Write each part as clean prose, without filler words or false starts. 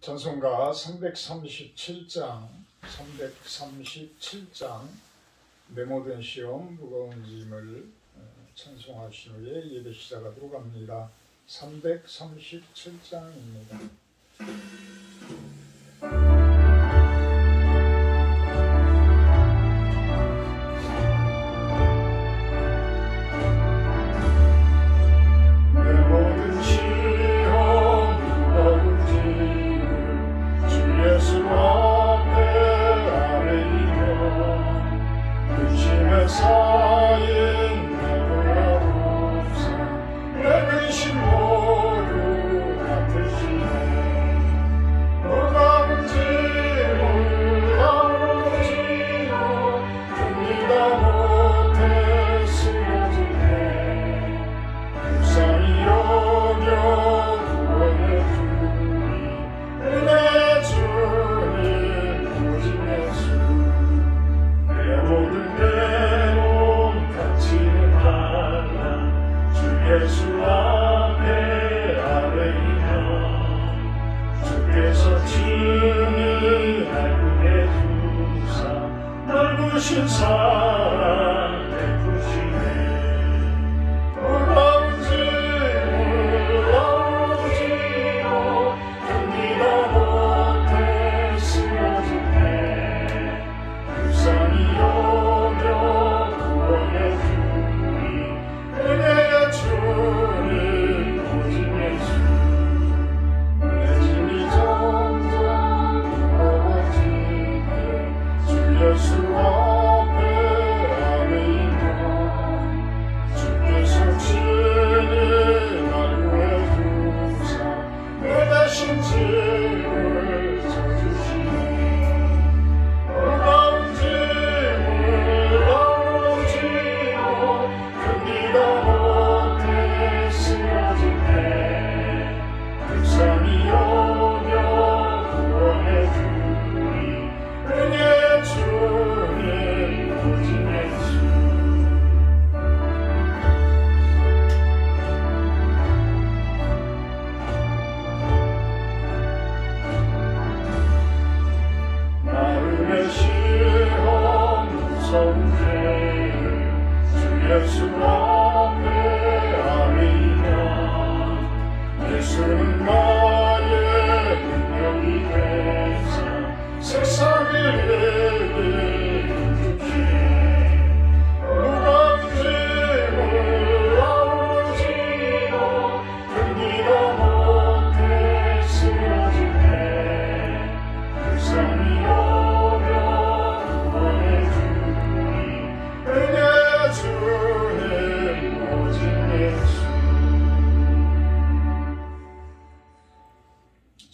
찬송가 337장 내 모든 시험 무거운 짐을 찬송하신 후에 예배 시작하도록 합니다. 337장입니다.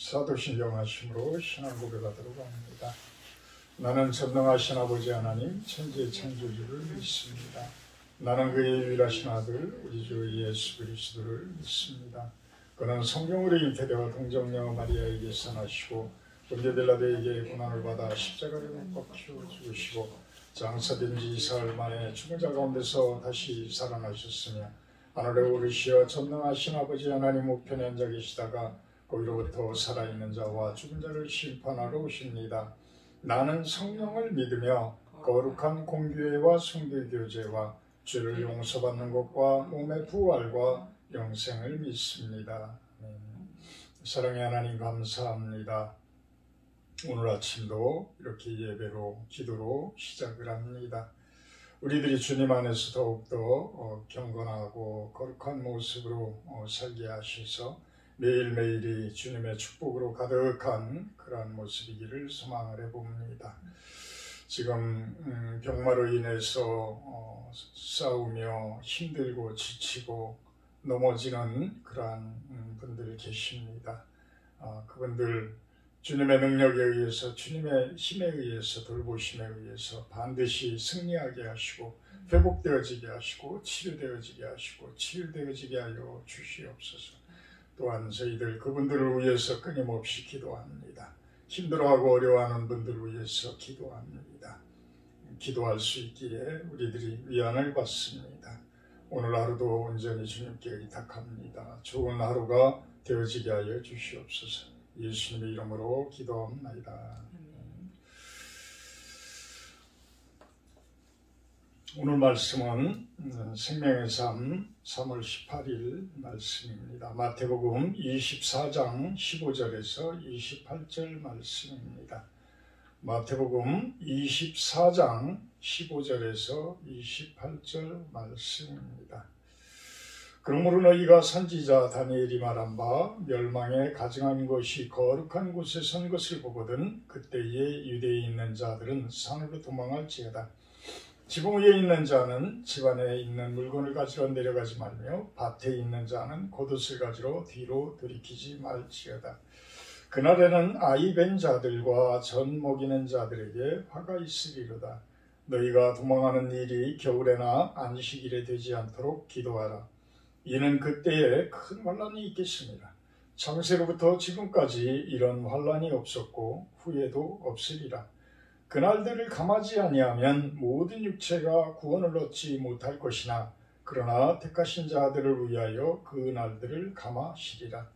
사도신경하심으로 신앙 고백하도록 합니다. 나는 전능하신 아버지 하나님 천지의 창조주를 믿습니다. 나는 그의 유일하신 아들 우리 주 예수 그리스도를 믿습니다. 그는 성령으로 잉태되어 동정녀 마리아에게서 나시고 본디오 빌라도에게 고난을 받아 십자가에 못 박혀 죽으시고 장사된 지 4일 만에 죽은 자 가운데서 다시 살아나셨으며 하늘에 오르시어 전능하신 아버지 하나님 우편에 앉아 계시다가 거기로부터 살아있는 자와 죽은 자를 심판하러 오십니다. 나는 성령을 믿으며 거룩한 공교회와 성도 교제와 죄를 용서받는 것과 몸의 부활과 영생을 믿습니다. 사랑의 하나님 감사합니다. 오늘 아침도 이렇게 예배로 기도로 시작을 합니다. 우리들이 주님 안에서 더욱더 경건하고 거룩한 모습으로 살게 하셔서 매일매일이 주님의 축복으로 가득한 그러한 모습이기를 소망을 해봅니다. 지금 병마로 인해서 싸우며 힘들고 지치고 넘어지는 그러한 분들 계십니다. 그분들 주님의 능력에 의해서 주님의 힘에 의해서 돌보심에 의해서 반드시 승리하게 하시고 회복되어지게 하시고 치유되어지게 하시고 치유되어지게 하여 주시옵소서. 또한 저희들 그분들을 위해서 끊임없이 기도합니다. 힘들어하고 어려워하는 분들을 위해서 기도합니다. 기도할 수 있기에 우리들이 위안을 받습니다. 오늘 하루도 온전히 주님께 의탁합니다. 좋은 하루가 되어지게 하여 주시옵소서. 예수님의 이름으로 기도합니다. 오늘 말씀은 생명의 삶 3월 18일 말씀입니다. 마태복음 24장 15절에서 28절 말씀입니다. 마태복음 24장 15절에서 28절 말씀입니다. 그러므로 너희가 선지자 다니엘이 말한 바 멸망에 가증한 것이 거룩한 곳에 선 것을 보거든 그때에 유대에 있는 자들은 산으로 도망할지어다. 지붕 위에 있는 자는 집 안에 있는 물건을 가지러 내려가지 말며 밭에 있는 자는 겉옷을 가지러 뒤로 돌이키지 말지어다. 그날에는 아이 벤 자들과 젖 먹이는 자들에게 화가 있으리로다. 너희가 도망하는 일이 겨울에나 안식일에 되지 않도록 기도하라. 이는 그때에 큰 환란이 있겠습니다. 창세로부터 지금까지 이런 환란이 없었고 후에도 없으리라. 그날들을 감하지 아니하면 모든 육체가 구원을 얻지 못할 것이나 그러나 택하신 자들을 위하여 그 날들을 감하시리라.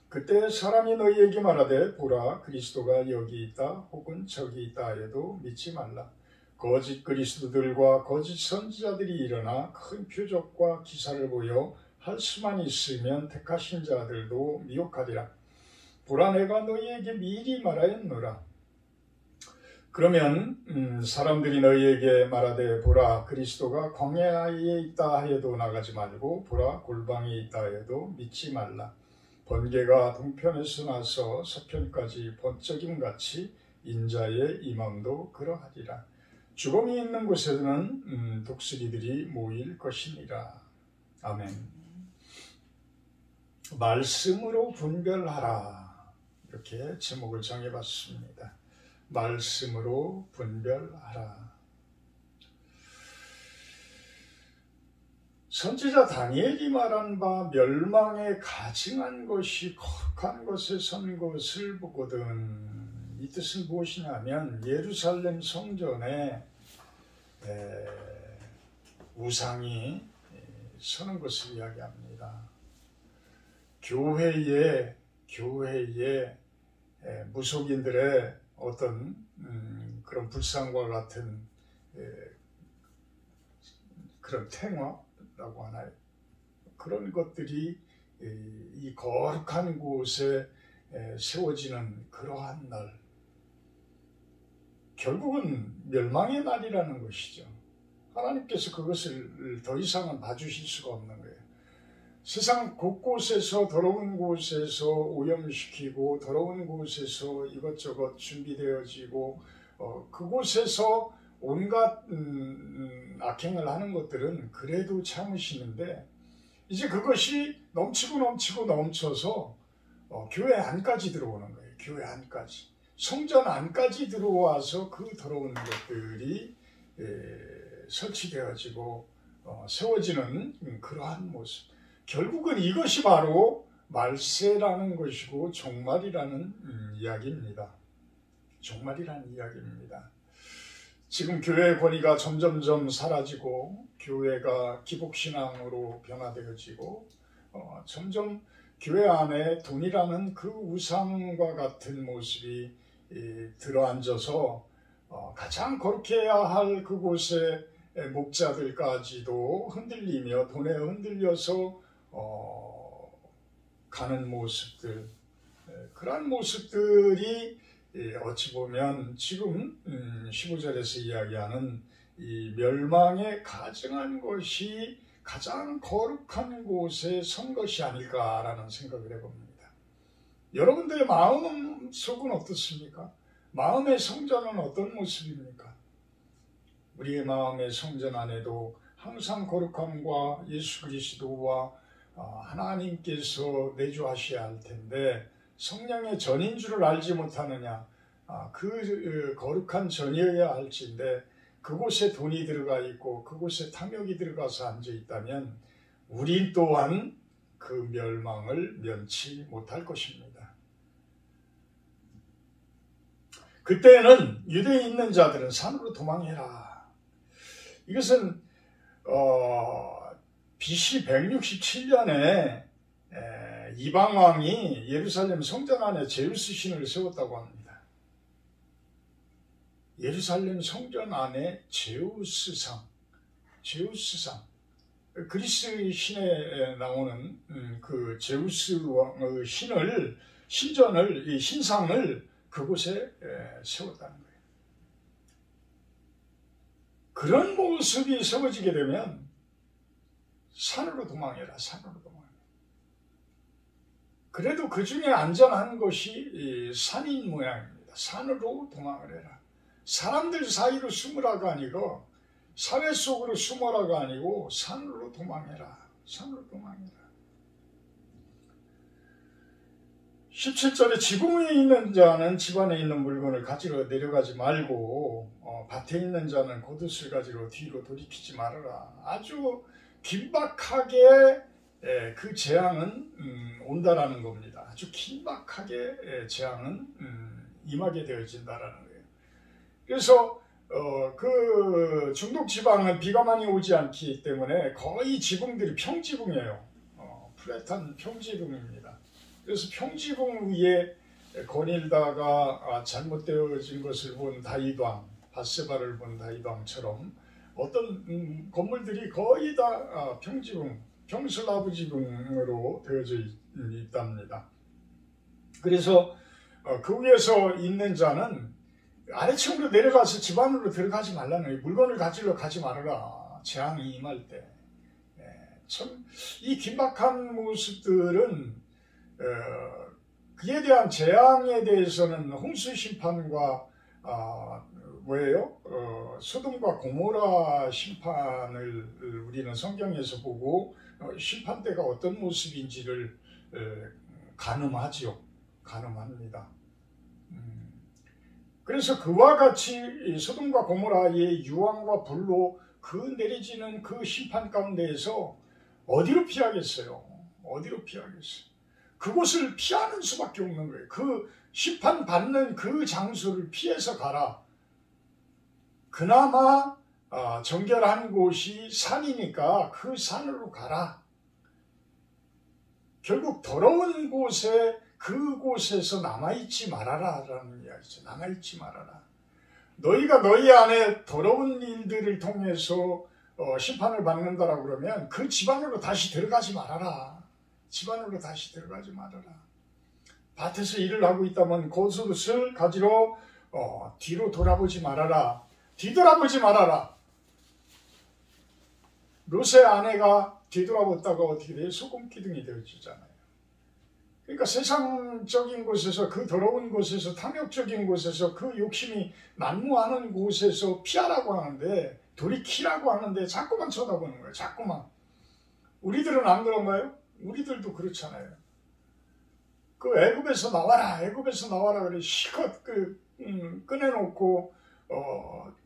그때 사람이 너희에게 말하되 보라 그리스도가 여기 있다 혹은 저기 있다 해도 믿지 말라. 거짓 그리스도들과 거짓 선지자들이 일어나 큰 표적과 기사를 보여 할 수만 있으면 택하신 자들도 미혹하리라. 보라 내가 너희에게 미리 말하였노라. 그러면 사람들이 너희에게 말하되 보라 그리스도가 광야에 있다 해도 나가지 말고 보라 골방에 있다 해도 믿지 말라. 번개가 동편에서 나서 서편까지 번쩍임 같이 인자의 임함도 그러하리라. 죽음이 있는 곳에는 독수리들이 모일 것이니라. 아멘. 말씀으로 분별하라. 이렇게 제목을 정해봤습니다. 말씀으로 분별하라. 선지자 다니엘이 말한 바 멸망에 가증한 것이 거룩한 곳에 선 것을 보거든. 이 뜻은 무엇이냐면 예루살렘 성전에 우상이 서는 것을 이야기합니다. 교회에 무속인들의 어떤 그런 불상과 같은 그런 탱화라고 하나요? 그런 것들이 이 거룩한 곳에 세워지는 그러한 날, 결국은 멸망의 날이라는 것이죠. 하나님께서 그것을 더 이상은 봐주실 수가 없는 거예요. 세상 곳곳에서 더러운 곳에서 오염시키고 더러운 곳에서 이것저것 준비되어지고 그곳에서 온갖 악행을 하는 것들은 그래도 참으시는데 이제 그것이 넘쳐서 교회 안까지 들어오는 거예요. 교회 안까지. 성전 안까지 들어와서 그 더러운 것들이 설치되어지고 세워지는 그러한 모습. 결국은 이것이 바로 말세라는 것이고 종말이라는 이야기입니다. 종말이라는 이야기입니다. 지금 교회의 권위가 점점점 사라지고 교회가 기복신앙으로 변화되어지고 점점 교회 안에 돈이라는 그 우상과 같은 모습이 들어앉아서 가장 거룩해야 할 그곳에 목자들까지도 흔들리며 돈에 흔들려서 가는 모습들, 그러한 모습들이 어찌 보면 지금 15절에서 이야기하는 이 멸망에 가증한 것이 가장 거룩한 곳에 선 것이 아닐까라는 생각을 해봅니다. 여러분들의 마음 속은 어떻습니까? 마음의 성전은 어떤 모습입니까? 우리의 마음의 성전 안에도 항상 거룩함과 예수 그리스도와 하나님께서 내주하셔야 할 텐데 성령의 전인 줄을 알지 못하느냐. 그 거룩한 전이어야 할지인데 그곳에 돈이 들어가 있고 그곳에 탐욕이 들어가서 앉아 있다면 우리 또한 그 멸망을 면치 못할 것입니다. 그때는 유대에 있는 자들은 산으로 도망해라. 이것은 BC 167년에 이방 왕이 예루살렘 성전 안에 제우스 신을 세웠다고 합니다. 예루살렘 성전 안에 제우스상, 그리스 신에 나오는 그 제우스 왕의 신전을, 이 신상을 그곳에 세웠다는 거예요. 그런 모습이 세워지게 되면 산으로 도망해라, 산으로 도망해라. 그래도 그 중에 안전한 것이 산인 모양입니다. 산으로 도망을 해라. 사람들 사이로 숨으라가 아니고, 사회 속으로 숨어라가 아니고 산으로 도망해라. 산으로 도망해라. 17절에 지붕 위에 있는 자는 집안에 있는 물건을 가지러 내려가지 말고 밭에 있는 자는 겉옷을 가지러 뒤로 돌이키지 말아라. 아주 긴박하게 그 재앙은 온다라는 겁니다. 아주 긴박하게 재앙은 임하게 되어진다라는 거예요. 그래서 그 중동 지방은 비가 많이 오지 않기 때문에 거의 지붕들이 평지붕이에요. 플랫한 평지붕입니다. 그래서 평지붕 위에 거닐다가 잘못되어진 것을 본 다윗왕, 밧세바를 본 다윗왕처럼 어떤 건물들이 거의 다 평지붕, 평슬라브지붕으로 되어져 있답니다. 그래서 그 위에서 있는 자는 아래층으로 내려가서 집 안으로 들어가지 말라는 거예요. 물건을 가지러 가지 말아라. 재앙이 임할 때. 참 이 긴박한 모습들은 그에 대한 재앙에 대해서는 홍수 심판과 소돔과 고모라 심판을 우리는 성경에서 보고 심판 때가 어떤 모습인지를 가늠하지요. 가늠합니다. 그래서 그와 같이 소돔과 고모라의 유황과 불로 그 내리지는 그 심판 가운데에서 어디로 피하겠어요? 어디로 피하겠어요? 그곳을 피하는 수밖에 없는 거예요. 그 심판받는 그 장소를 피해서 가라. 그나마 정결한 곳이 산이니까 그 산으로 가라. 결국 더러운 곳에 그곳에서 남아있지 말아라 라는 이야기죠. 남아있지 말아라. 너희가 너희 안에 더러운 일들을 통해서 심판을 받는다라고 그러면 그 집안으로 다시 들어가지 말아라. 집안으로 다시 들어가지 말아라. 밭에서 일을 하고 있다면 겉옷을 가지러 뒤로 돌아보지 말아라. 뒤돌아보지 말아라. 롯의 아내가 뒤돌아봤다가 어떻게 돼요? 소금기둥이 되어지잖아요. 그러니까 세상적인 곳에서, 그 더러운 곳에서, 탐욕적인 곳에서, 그 욕심이 난무하는 곳에서 피하라고 하는데, 돌이키라고 하는데 자꾸만 쳐다보는 거예요. 자꾸만. 우리들은 안 그런가요? 우리들도 그렇잖아요. 그 애굽에서 나와라, 애굽에서 나와라 그래 실컷 꺼내놓고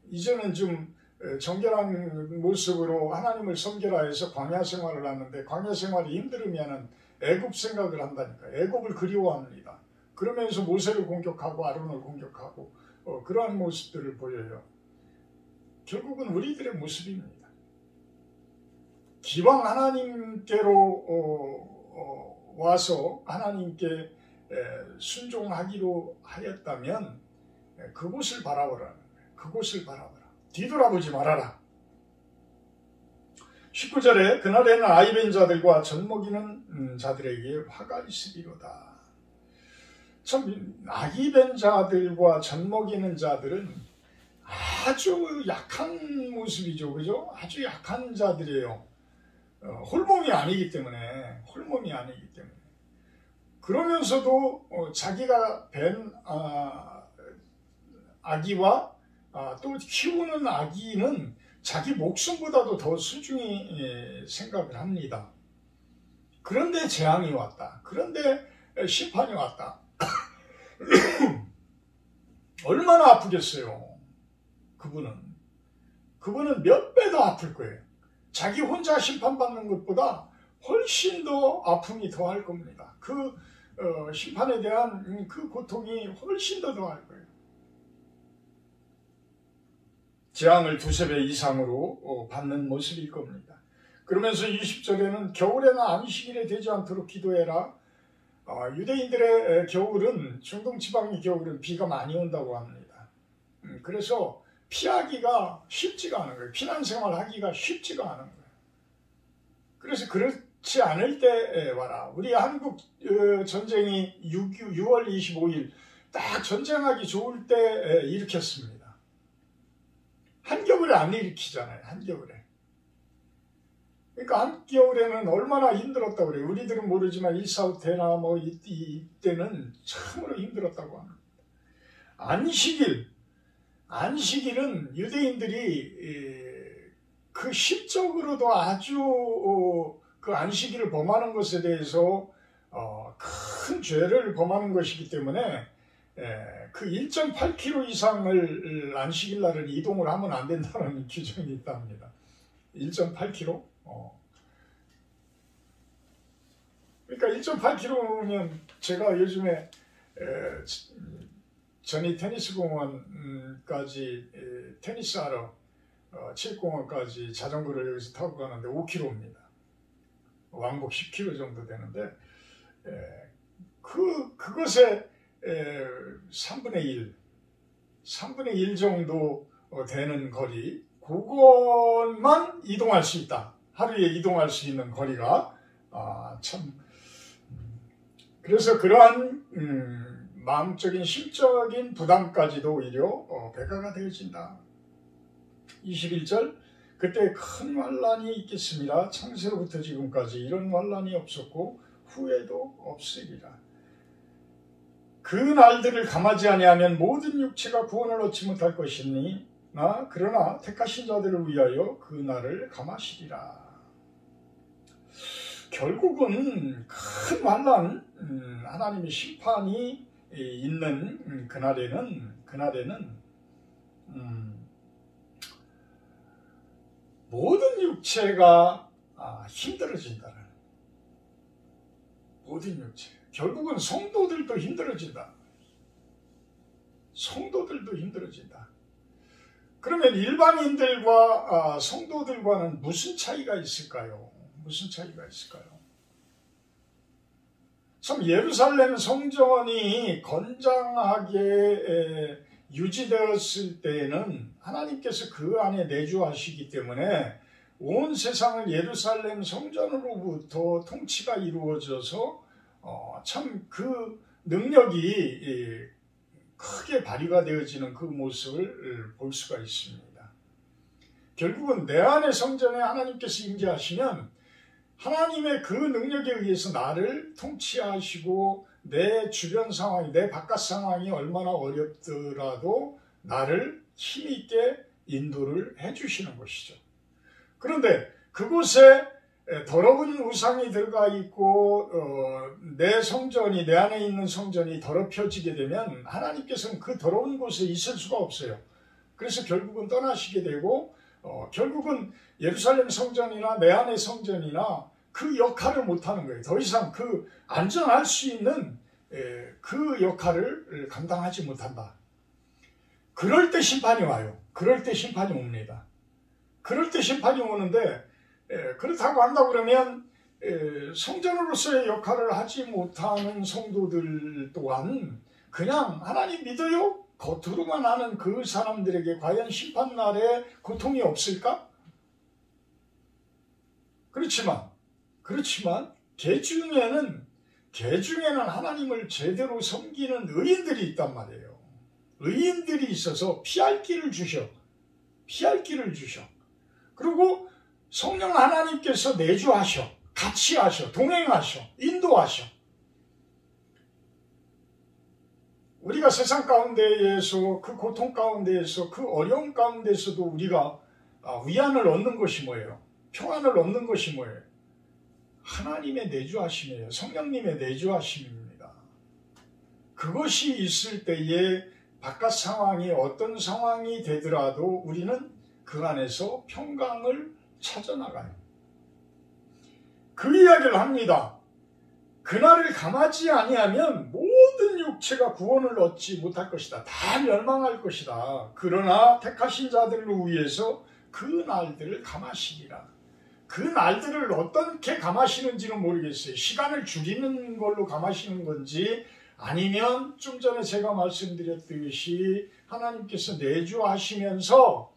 이제는 좀 정결한 모습으로 하나님을 섬기라 해서 광야 생활을 하는데, 광야 생활이 힘들으면은 애굽 생각을 한다니까. 애굽을 그리워합니다. 그러면서 모세를 공격하고 아론을 공격하고 그러한 모습들을 보여요. 결국은 우리들의 모습입니다. 기왕 하나님께로 와서 하나님께 순종하기로 하였다면 그곳을 바라보라는 거예요. 그곳을 바라보라. 뒤돌아보지 말아라. 19절에 그날에는 아이벤 자들과 젖먹이는 자들에게 화가 있으리로다. 참 아이벤 자들과 젖먹이는 자들은 아주 약한 모습이죠. 그죠? 아주 약한 자들이에요. 홀몸이 아니기 때문에. 그러면서도 자기가 뵌 아기와 또 키우는 아기는 자기 목숨보다도 더 소중히 생각을 합니다. 그런데 재앙이 왔다. 그런데 심판이 왔다. 얼마나 아프겠어요. 그분은 몇 배 더 아플 거예요. 자기 혼자 심판받는 것보다 훨씬 더 아픔이 더할 겁니다. 그 심판에 대한 그 고통이 훨씬 더 더할 거예요. 재앙을 두세 배 이상으로 받는 모습일 겁니다. 그러면서 20절에는 겨울에나 안식일에 되지 않도록 기도해라. 유대인들의 겨울은, 중동 지방의 겨울은 비가 많이 온다고 합니다. 그래서 피하기가 쉽지가 않은 거예요. 피난 생활하기가 쉽지가 않은 거예요. 그래서 그렇지 않을 때 와라. 우리 한국 전쟁이 6월 25일 딱 전쟁하기 좋을 때 일으켰습니다. 한겨울에 안 일으키잖아요. 한겨울에. 그러니까 한겨울에는 얼마나 힘들었다고 그래요. 우리들은 모르지만 1.4 때나 뭐 이때는 참으로 힘들었다고 합니다. 안식일은 유대인들이 그 심적으로도 아주 그 안식일을 범하는 것에 대해서 큰 죄를 범하는 것이기 때문에 그 1.8km 이상을 안식일 날은 이동을 하면 안 된다는 규정이 있답니다. 1.8km? 그러니까 1.8km면 제가 요즘에 전이 테니스 공원까지 테니스하러 체육공원까지 자전거를 여기서 타고 가는데 5km입니다. 왕복 10km 정도 되는데 그것에 3분의 1 정도 되는 거리, 그것만 이동할 수 있다. 하루에 이동할 수 있는 거리가 참, 그래서 그러한 마음적인 심적인 부담까지도 오히려 배가가 되어진다. 21절, 그때 큰 환란이 있겠습니다. 창세로부터 지금까지 이런 환란이 없었고 후에도 없으리라. 그 날들을 감하지 아니하면 모든 육체가 구원을 얻지 못할 것이니 그러나 택하신 자들을 위하여 그 날을 감하시리라. 결국은 큰 환난, 하나님의 심판이 있는 그날에는 모든 육체가 힘들어진다는, 모든 육체, 결국은 성도들도 힘들어진다. 성도들도 힘들어진다. 그러면 일반인들과 성도들과는 무슨 차이가 있을까요? 무슨 차이가 있을까요? 참, 예루살렘 성전이 건장하게 유지되었을 때에는 하나님께서 그 안에 내주하시기 때문에 온 세상을 예루살렘 성전으로부터 통치가 이루어져서 참 그 능력이 크게 발휘가 되어지는 그 모습을 볼 수가 있습니다. 결국은 내 안의 성전에 하나님께서 임재하시면 하나님의 그 능력에 의해서 나를 통치하시고 내 주변 상황이, 내 바깥 상황이 얼마나 어렵더라도 나를 힘있게 인도를 해주시는 것이죠. 그런데 그곳에 더러운 우상이 들어가 있고 내 성전이, 내 안에 있는 성전이 더럽혀지게 되면 하나님께서는 그 더러운 곳에 있을 수가 없어요. 그래서 결국은 떠나시게 되고 결국은 예루살렘 성전이나 내 안의 성전이나 그 역할을 못하는 거예요. 더 이상 그 안전할 수 있는 그 역할을 감당하지 못한다. 그럴 때 심판이 와요. 그럴 때 심판이 옵니다. 그럴 때 심판이 오는데 그렇다고 한다고 그러면 성전으로서의 역할을 하지 못하는 성도들 또한 그냥 하나님 믿어요? 겉으로만 하는 그 사람들에게 과연 심판날에 고통이 없을까? 그렇지만 개 중에는 하나님을 제대로 섬기는 의인들이 있단 말이에요. 의인들이 있어서 피할 길을 주셔. 그리고 성령 하나님께서 내주하셔. 같이 하셔. 동행하셔. 인도하셔. 우리가 세상 가운데에서, 그 고통 가운데에서, 그 어려움 가운데서도 우리가 위안을 얻는 것이 뭐예요? 평안을 얻는 것이 뭐예요? 하나님의 내주하심이에요. 성령님의 내주하심입니다. 그것이 있을 때에 바깥 상황이 어떤 상황이 되더라도 우리는 그 안에서 평강을 찾아나가요. 그 이야기를 합니다. 그날을 감하지 아니하면 모든 육체가 구원을 얻지 못할 것이다. 다 멸망할 것이다. 그러나 택하신 자들을 위해서 그 날들을 감하시리라. 그 날들을 어떻게 감하시는지는 모르겠어요. 시간을 줄이는 걸로 감하시는 건지 아니면 좀 전에 제가 말씀드렸듯이 하나님께서 내주하시면서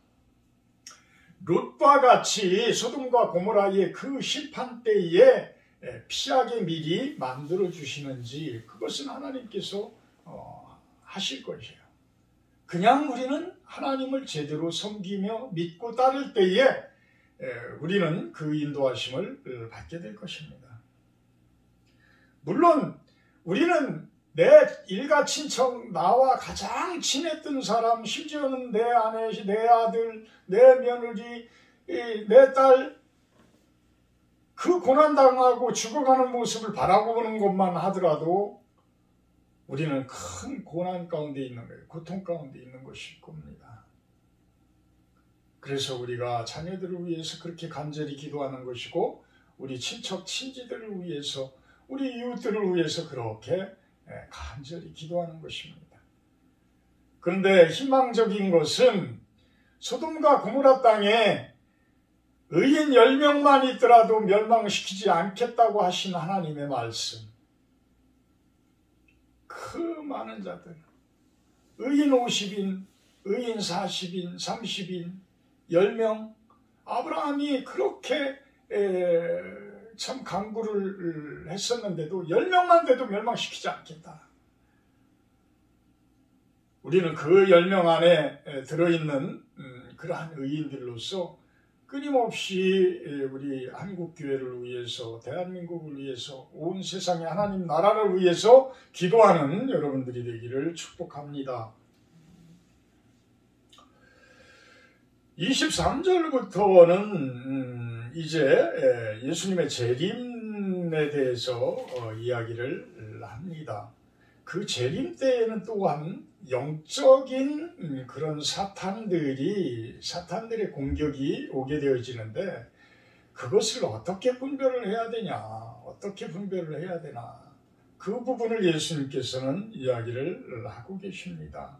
롯과 같이 소돔과 고모라의 그 심판 때에 피하게 미리 만들어 주시는지 그것은 하나님께서 하실 것이에요. 그냥 우리는 하나님을 제대로 섬기며 믿고 따를 때에 우리는 그 인도하심을 받게 될 것입니다. 물론 우리는 내 일가 친척, 나와 가장 친했던 사람, 심지어는 내 아내, 내 아들, 내 며느리, 내 딸, 그 고난당하고 죽어가는 모습을 바라보는 것만 하더라도 우리는 큰 고난 가운데 있는 거예요. 고통 가운데 있는 것일 겁니다. 그래서 우리가 자녀들을 위해서 그렇게 간절히 기도하는 것이고 우리 친척, 친지들을 위해서 우리 이웃들을 위해서 그렇게 간절히 기도하는 것입니다. 그런데 희망적인 것은 소돔과 고모라 땅에 의인 10명만 있더라도 멸망시키지 않겠다고 하신 하나님의 말씀. 그 많은 자들, 의인 50인, 의인 40인, 30인, 10명, 아브라함이 그렇게 참 강구를 했었는데도 10명만 돼도 멸망시키지 않겠다. 우리는 그 10명 안에 들어있는 그러한 의인들로서 끊임없이 우리 한국교회를 위해서, 대한민국을 위해서, 온 세상의 하나님 나라를 위해서 기도하는 여러분들이 되기를 축복합니다. 23절부터는 이제 예수님의 재림에 대해서 이야기를 합니다. 그 재림 때에는 또한 영적인 그런 사탄들의 공격이 오게 되어지는데 그것을 어떻게 분별을 해야 되냐, 어떻게 분별을 해야 되나, 그 부분을 예수님께서는 이야기를 하고 계십니다.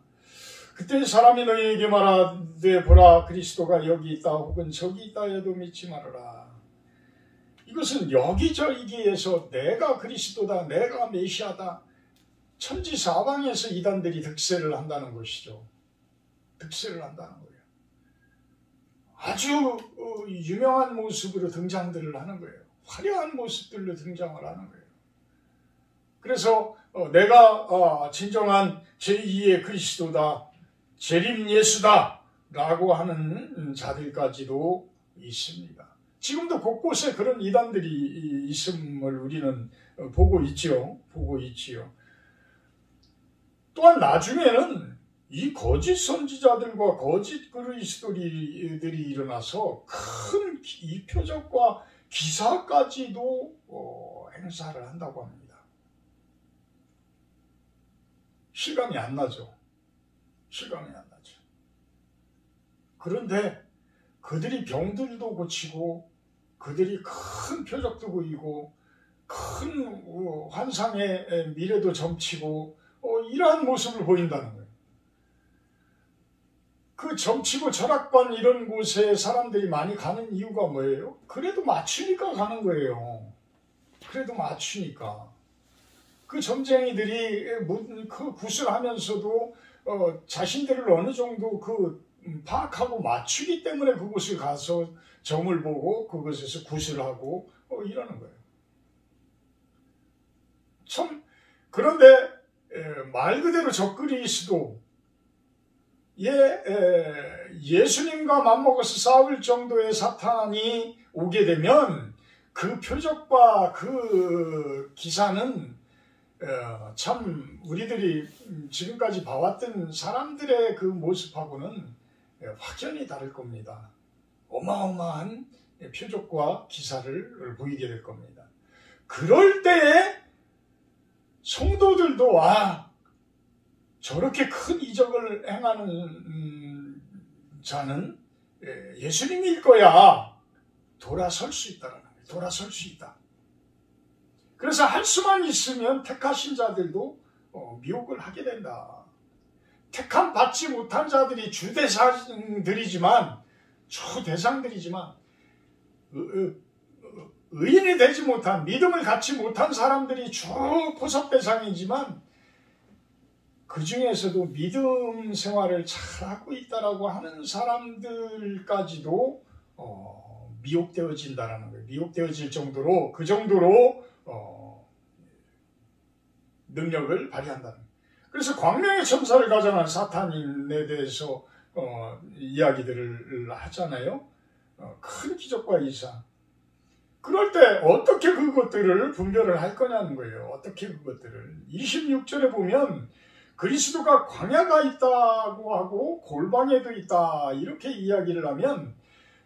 그때 사람이 너희에게 말하되 보라 그리스도가 여기 있다 혹은 저기 있다 해도 믿지 말아라. 이것은 여기저기에서 내가 그리스도다, 내가 메시아다, 천지사방에서 이단들이 득세를 한다는 것이죠. 득세를 한다는 거예요. 아주 유명한 모습으로 등장들을 하는 거예요. 화려한 모습들로 등장을 하는 거예요. 그래서 내가 진정한 제2의 그리스도다, 재림 예수다 라고 하는 자들까지도 있습니다. 지금도 곳곳에 그런 이단들이 있음을 우리는 보고 있지요. 또한 나중에는 이 거짓 선지자들과 거짓 그리스도들이 일어나서 큰 이 표적과 기사까지도 행사를 한다고 합니다. 실감이 안 나죠. 그런데 그들이 병들도 고치고 그들이 큰 표적도 보이고 큰 환상의 미래도 점치고 이러한 모습을 보인다는 거예요. 그 점치고 철학관 이런 곳에 사람들이 많이 가는 이유가 뭐예요? 그래도 맞추니까 가는 거예요. 그 점쟁이들이 그 구슬하면서도 자신들을 어느 정도 파악하고 맞추기 때문에 그곳을 가서 점을 보고 그곳에서 구슬하고 이러는 거예요. 참 그런데 말 그대로 적그리스도 예수님과 맞먹어서 싸울 정도의 사탄이 오게 되면 그 표적과 그 기사는 참 우리들이 지금까지 봐왔던 사람들의 그 모습하고는 확연히 다를 겁니다. 어마어마한 표적과 기사를 보이게 될 겁니다. 그럴 때에 성도들도 저렇게 큰 이적을 행하는 자는 예수님일 거야. 돌아설 수 있다라는 거예요. 돌아설 수 있다. 그래서 할 수만 있으면 택하신 자들도 미혹을 하게 된다. 택함 받지 못한 자들이 주대상들이지만 의인이 되지 못한, 믿음을 갖지 못한 사람들이 쭉 포섭 대상이지만 그 중에서도 믿음 생활을 잘하고 있다라고 하는 사람들까지도 미혹되어진다라는 거예요. 미혹되어질 정도로, 그 정도로 능력을 발휘한다는 거예요. 그래서 광명의 첨사를 가장한 사탄인에 대해서 이야기들을 하잖아요. 큰 기적과 이상. 그럴 때 어떻게 그것들을 분별을 할 거냐는 거예요. 어떻게 그것들을. 26절에 보면 그리스도가 광야가 있다고 하고 골방에도 있다 이렇게 이야기를 하면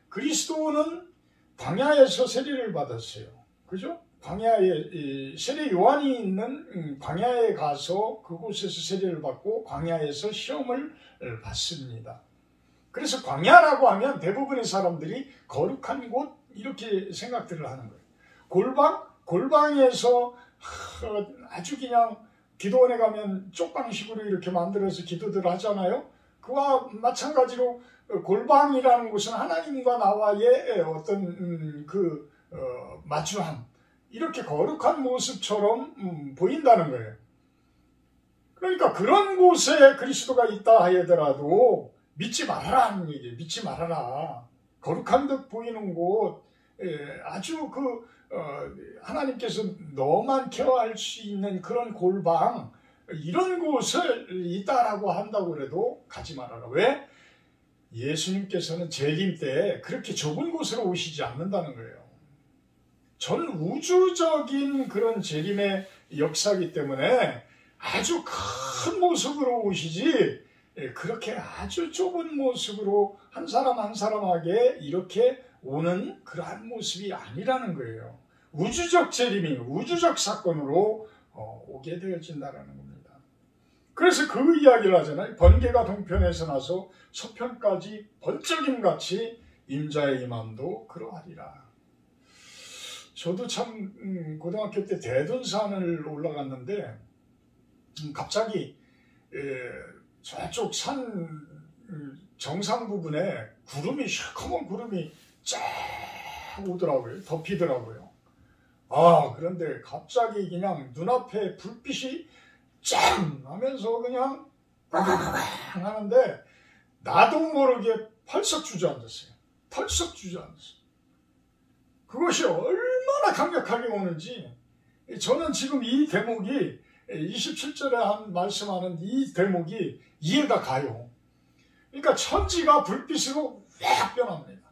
그리스도는 광야에서 세례를 받았어요. 그죠? 광야에 세례 요한이 있는 광야에 가서 그곳에서 세례를 받고 광야에서 시험을 받습니다. 그래서 광야라고 하면 대부분의 사람들이 거룩한 곳 이렇게 생각들을 하는 거예요. 골방에서 아주 그냥 기도원에 가면 쪽방식으로 이렇게 만들어서 기도들을 하잖아요. 그와 마찬가지로 골방이라는 곳은 하나님과 나와의 어떤 마주함, 이렇게 거룩한 모습처럼 보인다는 거예요. 그러니까 그런 곳에 그리스도가 있다 하더라도 믿지 말아라는 얘기예요. 믿지 말아라. 거룩한 듯 보이는 곳, 아주 하나님께서 너만 케어할 수 있는 그런 골방, 이런 곳을 있다라고 한다고 그래도 가지 말아라. 왜? 예수님께서는 재림 때 그렇게 좁은 곳으로 오시지 않는다는 거예요. 전 우주적인 그런 재림의 역사이기 때문에 아주 큰 모습으로 오시지, 그렇게 아주 좁은 모습으로 한 사람 한 사람에게 이렇게 오는 그러한 모습이 아니라는 거예요. 우주적 재림이 우주적 사건으로 오게 되어진다는 겁니다. 그래서 그 이야기를 하잖아요. 번개가 동편에서 나서 서편까지 번쩍임같이 임자의 임함도 그러하리라. 저도 참 고등학교 때 대둔산을 올라갔는데 갑자기 저쪽 산 정상 부분에 구름이, 시커먼 구름이 쫙 오더라고요. 덮이더라고요. 그런데 갑자기 그냥 눈앞에 불빛이 짱 하면서 그냥 빠바바바 하는데 나도 모르게 펄썩 주저앉았어요. 펄썩 주저앉았어요. 그것이 얼마나 강력하게 오는지, 저는 지금 이 대목이 27절에 말씀하는 이 대목이 이해가 가요. 그러니까 천지가 불빛으로 확 변합니다.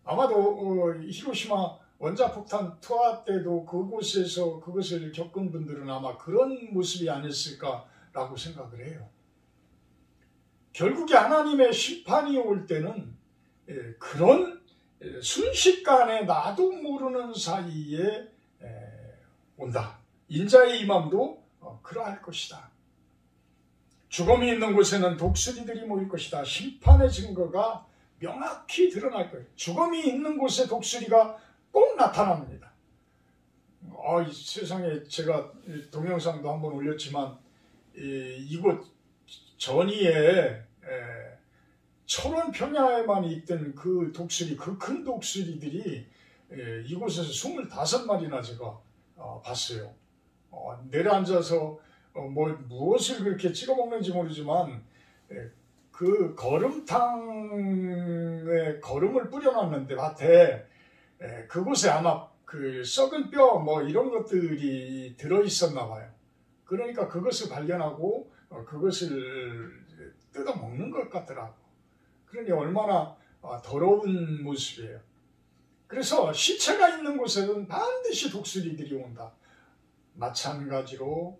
아마도 히로시마 원자폭탄 투하 때도 그곳에서 그것을 겪은 분들은 아마 그런 모습이 아니었을까라고 생각을 해요. 결국에 하나님의 심판이 올 때는 그런 순식간에 나도 모르는 사이에 온다. 인자의 임함도 그러할 것이다. 죽음이 있는 곳에는 독수리들이 모일 것이다. 심판의 증거가 명확히 드러날 거예요. 죽음이 있는 곳에 독수리가 꼭 나타납니다. 이 세상에 제가 동영상도 한번 올렸지만 이곳 전이에 철원 평야에만 있던 그 독수리, 그 큰 독수리들이 이곳에서 25마리나 제가 봤어요. 내려앉아서 무엇을 그렇게 찍어 먹는지 모르지만 그 거름탕에 거름을 뿌려놨는데 밭에 그곳에 아마 그 썩은 뼈 이런 것들이 들어있었나 봐요. 그러니까 그것을 발견하고 그것을 뜯어 먹는 것 같더라고. 그러니 얼마나 더러운 모습이에요. 그래서 시체가 있는 곳에는 반드시 독수리들이 온다. 마찬가지로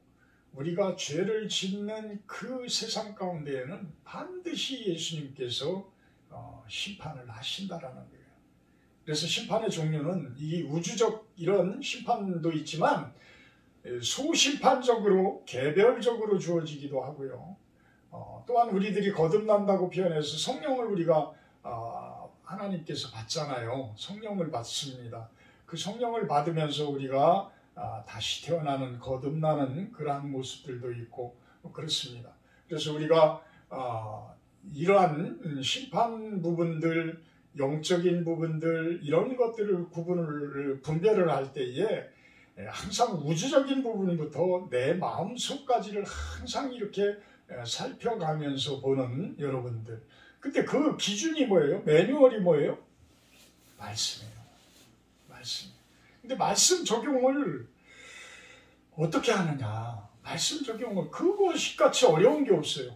우리가 죄를 짓는 그 세상 가운데에는 반드시 예수님께서 심판을 하신다라는 거예요. 그래서 심판의 종류는 이 우주적 이런 심판도 있지만 소심판적으로 개별적으로 주어지기도 하고요. 또한 우리들이 거듭난다고 표현해서 성령을 우리가 하나님께서 받잖아요. 성령을 받습니다. 그 성령을 받으면서 우리가 다시 태어나는, 거듭나는 그러한 모습들도 있고 그렇습니다. 그래서 우리가 이러한 심판 부분들, 영적인 부분들 이런 것들을 분별을 할 때에 항상 우주적인 부분부터 내 마음속까지를 항상 이렇게 살펴가면서 보는 여러분들. 근데 그 기준이 뭐예요? 매뉴얼이 뭐예요? 말씀이에요. 말씀. 근데 말씀 적용을 어떻게 하느냐? 말씀 적용을 그것이 같이 어려운 게 없어요.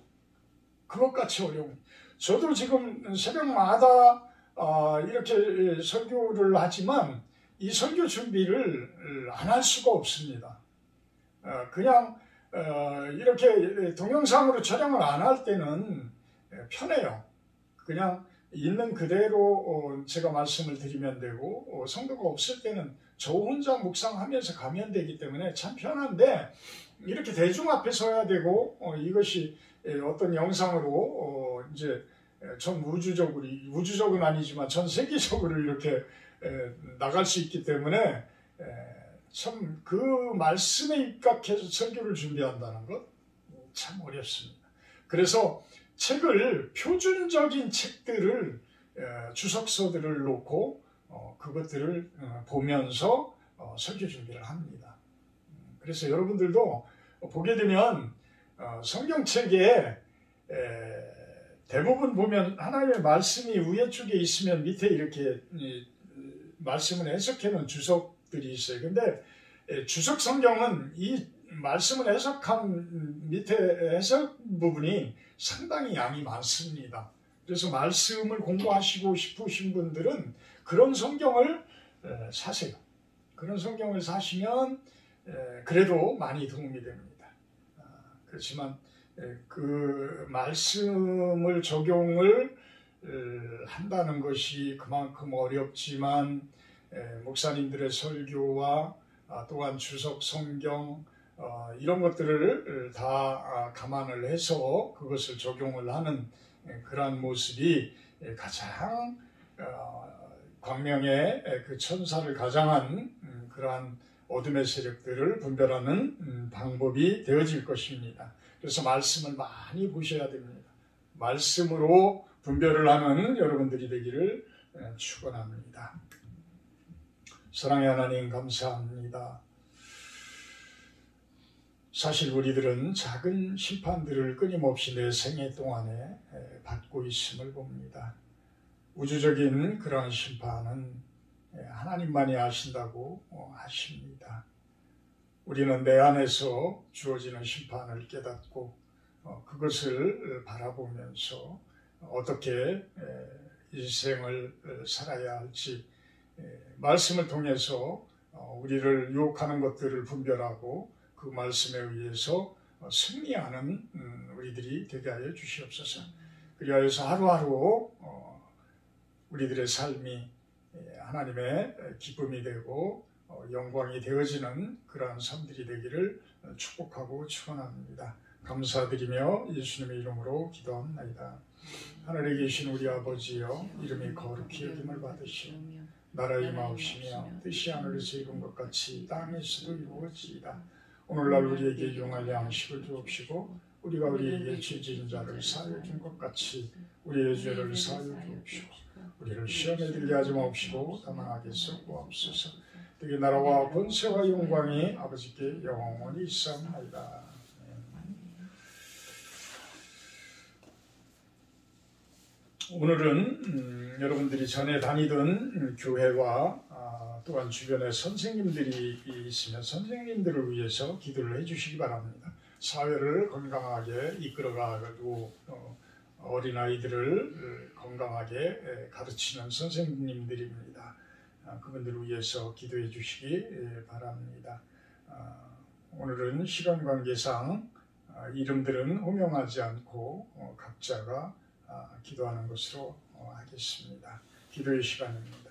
그것같이 어려운. 저도 지금 새벽마다 이렇게 설교를 하지만 이 설교 준비를 안 할 수가 없습니다. 그냥 이렇게 동영상으로 촬영을 안 할 때는 편해요. 그냥 있는 그대로 제가 말씀을 드리면 되고 성도가 없을 때는 저 혼자 묵상하면서 가면 되기 때문에 참 편한데 이렇게 대중 앞에 서야 되고 이것이 어떤 영상으로 이제 전 우주적은 아니지만 전 세계적으로 이렇게 나갈 수 있기 때문에 참 그 말씀에 입각해서 설교를 준비한다는 것 참 어렵습니다. 그래서 책을 표준적인 책들을 주석서들을 놓고 그것들을 보면서 설교 준비를 합니다. 그래서 여러분들도 보게 되면 성경책에 대부분 보면 하나님의 말씀이 위에 쪽에 있으면 밑에 이렇게 말씀을 해석해 놓은 주석들이 있어요. 근데 주석 성경은 이 말씀을 해석한 밑에 해석 부분이 상당히 양이 많습니다. 그래서 말씀을 공부하시고 싶으신 분들은 그런 성경을 사세요. 그런 성경을 사시면 그래도 많이 도움이 됩니다. 그렇지만 그 말씀을 적용을 한다는 것이 그만큼 어렵지만 목사님들의 설교와 또한 주석 성경 이런 것들을 다 감안을 해서 그것을 적용을 하는 그러한 모습이 가장 광명의 그 천사를 가장한 그러한 어둠의 세력들을 분별하는 방법이 되어질 것입니다. 그래서 말씀을 많이 보셔야 됩니다. 말씀으로 분별을 하는 여러분들이 되기를 축원합니다. 사랑의 하나님 감사합니다. 사실 우리들은 작은 심판들을 끊임없이 내 생애 동안에 받고 있음을 봅니다. 우주적인 그런 심판은 하나님만이 아신다고 하십니다. 우리는 내 안에서 주어지는 심판을 깨닫고 그것을 바라보면서 어떻게 인생을 살아야 할지 말씀을 통해서 우리를 유혹하는 것들을 분별하고 그 말씀에 의해서 승리하는 우리들이 되게 하여 주시옵소서. 그리하여서 하루하루 우리들의 삶이 하나님의 기쁨이 되고 영광이 되어지는 그러한 삶들이 되기를 축복하고 축원합니다. 감사드리며 예수님의 이름으로 기도합니다. 하늘에 계신 우리 아버지여, 이름이 거룩히 여김을 받으시오. 나라의 임하옵시며 뜻이 하늘에서 이룬 것 같이 땅에서도 이루어지이다. 오늘날 우리에게 용할 양식을 주옵시고 우리가 우리에게 죄진 자를 사하여 준 것 같이 우리의 죄를 사하여 주옵시고 우리를 시험에 들게 하지 마옵시고 다만 악에서 구하옵소서. 되게 나라와 권세와 영광이 아버지께 영원히 있사옵나이다. 오늘은 여러분들이 전에 다니던 교회와 또한 주변에 선생님들이 있으면 선생님들을 위해서 기도를 해주시기 바랍니다. 사회를 건강하게 이끌어가고 어린아이들을 건강하게 가르치는 선생님들입니다. 그분들을 위해서 기도해 주시기 바랍니다. 오늘은 시간 관계상 이름들은 호명하지 않고 각자가 기도하는 것으로 하겠습니다. 기도의 시간입니다.